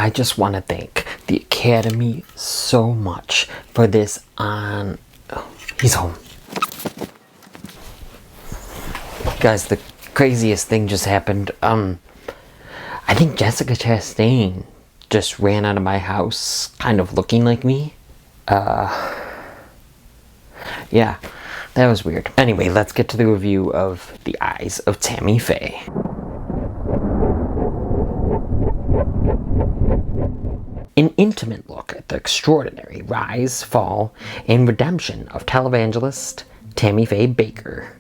I just want to thank the Academy so much for this on... Oh, he's home. Guys, the craziest thing just happened. I think Jessica Chastain just ran out of my house kind of looking like me. Yeah, that was weird. Anyway, let's get to the review of The Eyes of Tammy Faye. An intimate look at the extraordinary rise, fall, and redemption of televangelist Tammy Faye Bakker.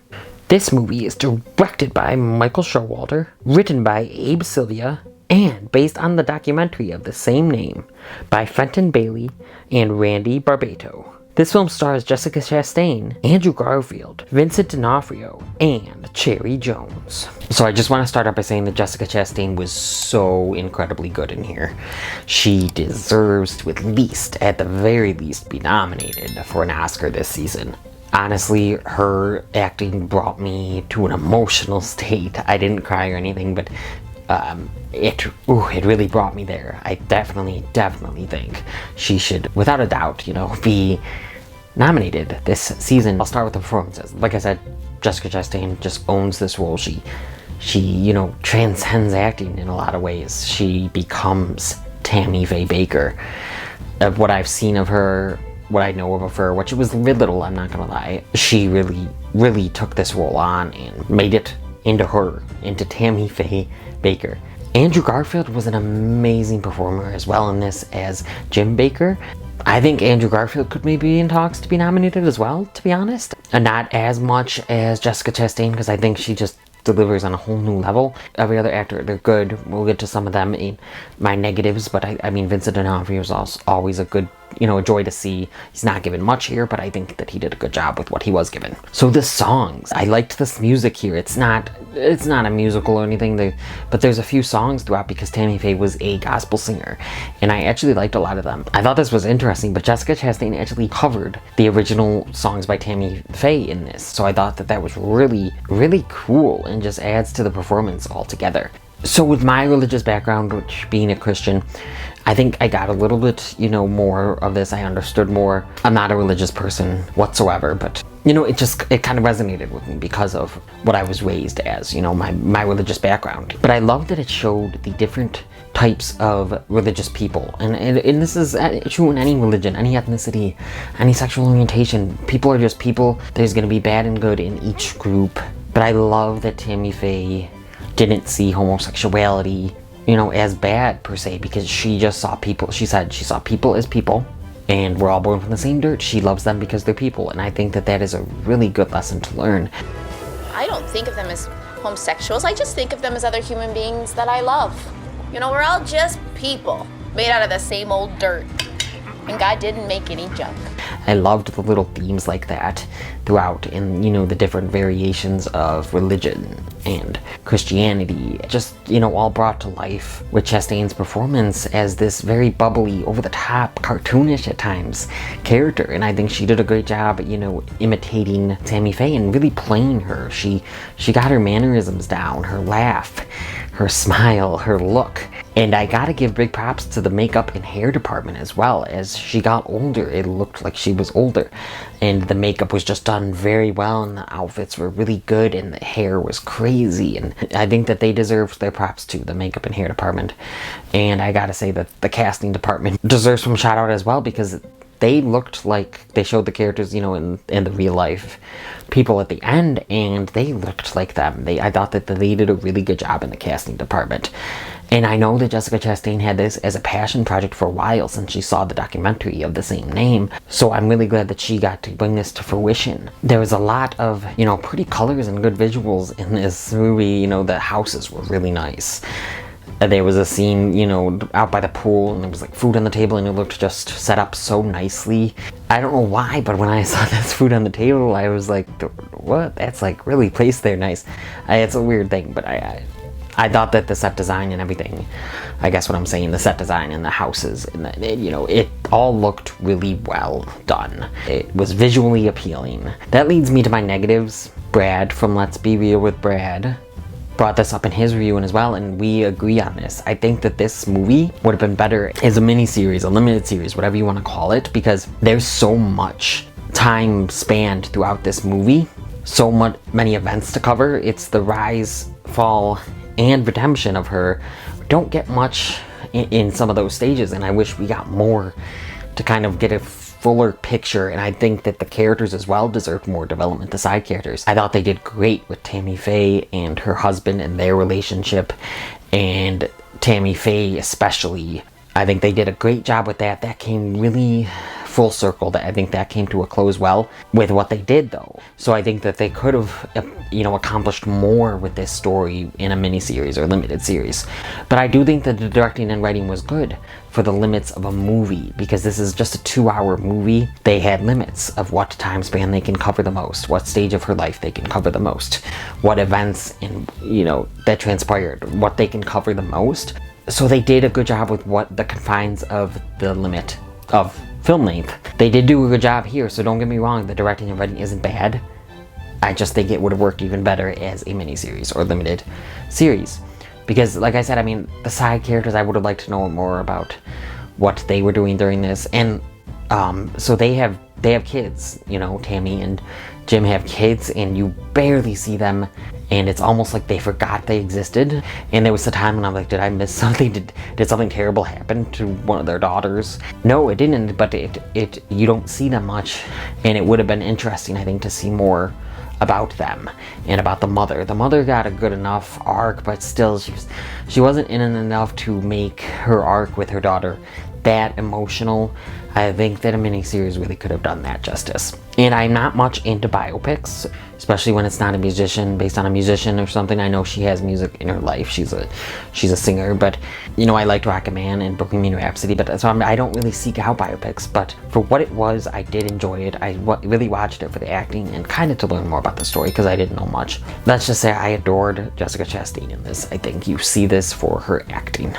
This movie is directed by Michael Showalter, written by Abe Sylvia, and based on the documentary of the same name by Fenton Bailey and Randy Barbato. This film stars Jessica Chastain, Andrew Garfield, Vincent D'Onofrio, and Cherry Jones. So I just want to start out by saying that Jessica Chastain was so incredibly good in here. She deserves to at the very least, be nominated for an Oscar this season. Honestly, her acting brought me to an emotional state. I didn't cry or anything, but it really brought me there. I definitely think she should, without a doubt, be nominated this season. I'll start with the performances. Like I said, Jessica Chastain just owns this role. She transcends acting in a lot of ways. She becomes Tammy Faye Bakker. What I've seen of her, what I know of her, which was little, I'm not gonna lie, she really took this role on and made it into Tammy Faye Bakker. Andrew Garfield was an amazing performer as well in this as Jim Bakker. I think Andrew Garfield could maybe be in talks to be nominated as well, to be honest. And not as much as Jessica Chastain, because I think she just delivers on a whole new level. Every other actor, they're good. We'll get to some of them in my negatives, but I mean, Vincent D'Onofrio is always a good, a joy to see. He's not given much here, but I think that he did a good job with what he was given. So the songs, I liked this music here. It's not a musical or anything, but there's a few songs throughout because Tammy Faye was a gospel singer, and I actually liked a lot of them. I thought this was interesting, but Jessica Chastain actually covered the original songs by Tammy Faye in this, so I thought that was really cool and just adds to the performance altogether. So with my religious background, which being a Christian, I think I got a little bit, more of this. I understood more. I'm not a religious person whatsoever, but, it kind of resonated with me because of what I was raised as, my religious background. But I love that it showed the different types of religious people. And this is true in any religion, any ethnicity, any sexual orientation. People are just people. There's going to be bad and good in each group. But I love that Tammy Faye didn't see homosexuality, as bad per se, because she just saw people. She said she saw people as people, and we're all born from the same dirt. She loves them because they're people, and I think that is a really good lesson to learn. I don't think of them as homosexuals. I just think of them as other human beings that I love. We're all just people made out of the same old dirt, and God didn't make any junk. I loved the little themes like that throughout in, the different variations of religion and Christianity, just, all brought to life with Chastain's performance as this very bubbly, over-the-top, cartoonish at times character. And I think she did a great job, imitating Tammy Faye and really playing her. She got her mannerisms down, her laugh, her smile, her look. And I gotta give big props to the makeup and hair department as well. As she got older, it looked like she was older. And the makeup was just done very well, and the outfits were really good, and the hair was crazy. And I think that they deserved their props too, the makeup and hair department. And I gotta say that the casting department deserves some shout out as well, because they looked like they showed the characters, in the real life people at the end, and they looked like them. I thought that they did a really good job in the casting department. And I know that Jessica Chastain had this as a passion project for a while since she saw the documentary of the same name. So I'm really glad that she got to bring this to fruition. There was a lot of, pretty colors and good visuals in this movie. The houses were really nice. There was a scene, out by the pool, and there was like food on the table, and it looked just set up so nicely. I don't know why, but when I saw this food on the table, I was like, what? That's like really placed there nice. It's a weird thing, but I thought that the set design and everything, I guess what I'm saying, the set design and the houses, and it all looked really well done. It was visually appealing. That leads me to my negatives. Brad from Let's Be Real with Brad. brought this up in his review as well, and we agree on this. I think that this movie would have been better as a miniseries, a limited series, whatever you want to call it, because there's so much time spanned throughout this movie, many events to cover. It's the rise, fall, and redemption of her. We don't get much in some of those stages, and I wish we got more to kind of get a fuller picture, and I think that the characters as well deserve more development, the side characters. I thought they did great with Tammy Faye and her husband and their relationship, and Tammy Faye especially. I think they did a great job with that. That came really full circle. That I think that came to a close well with what they did, though. So I think that they could have, accomplished more with this story in a miniseries or limited series. But I do think that the directing and writing was good for the limits of a movie, because this is just a 2-hour movie. They had limits of what time span they can cover the most, what stage of her life they can cover the most, what events that transpired, what they can cover the most. So they did a good job with what the confines of the limit of film length. They did do a good job here, so don't get me wrong, the directing and writing isn't bad. I just think it would have worked even better as a miniseries or limited series. Because, like I said, the side characters, I would have liked to know more about what they were doing during this. And so they have kids, Tammy and Jim have kids, and you barely see them, and it's almost like they forgot they existed. And there was a time when I'm like, did I miss something? Did something terrible happen to one of their daughters? No, it didn't, but you don't see them much, and it would have been interesting, I think, to see more about them and about the mother. The mother got a good enough arc, but still she wasn't in it enough to make her arc with her daughter that emotional. I think that a miniseries really could have done that justice. And I'm not much into biopics, especially when it's not a musician, based on a musician or something. I know she has music in her life. She's a singer, but I liked Rocketman and Bohemian Rhapsody, but so I don't really seek out biopics. But for what it was, I did enjoy it. I really watched it for the acting and kind of to learn more about the story, because I didn't know much. Let's just say I adored Jessica Chastain in this. I think you see this for her acting.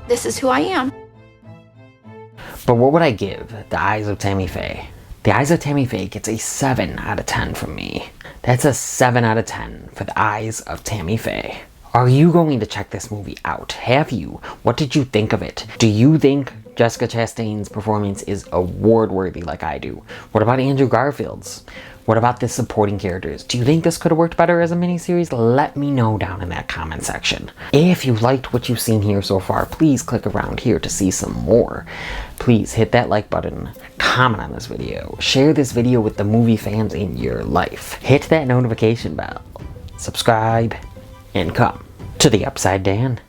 This is who I am. But what would I give The Eyes of Tammy Faye? The Eyes of Tammy Faye gets a 7 out of 10 from me. That's a 7 out of 10 for The Eyes of Tammy Faye. Are you going to check this movie out? Have you? What did you think of it? Do you think Jessica Chastain's performance is award-worthy like I do? What about Andrew Garfield's? What about the supporting characters? Do you think this could have worked better as a miniseries? Let me know down in that comment section. If you liked what you've seen here so far, please click around here to see some more. Please hit that like button, comment on this video, share this video with the movie fans in your life, hit that notification bell, subscribe, and come to the Upside Dan.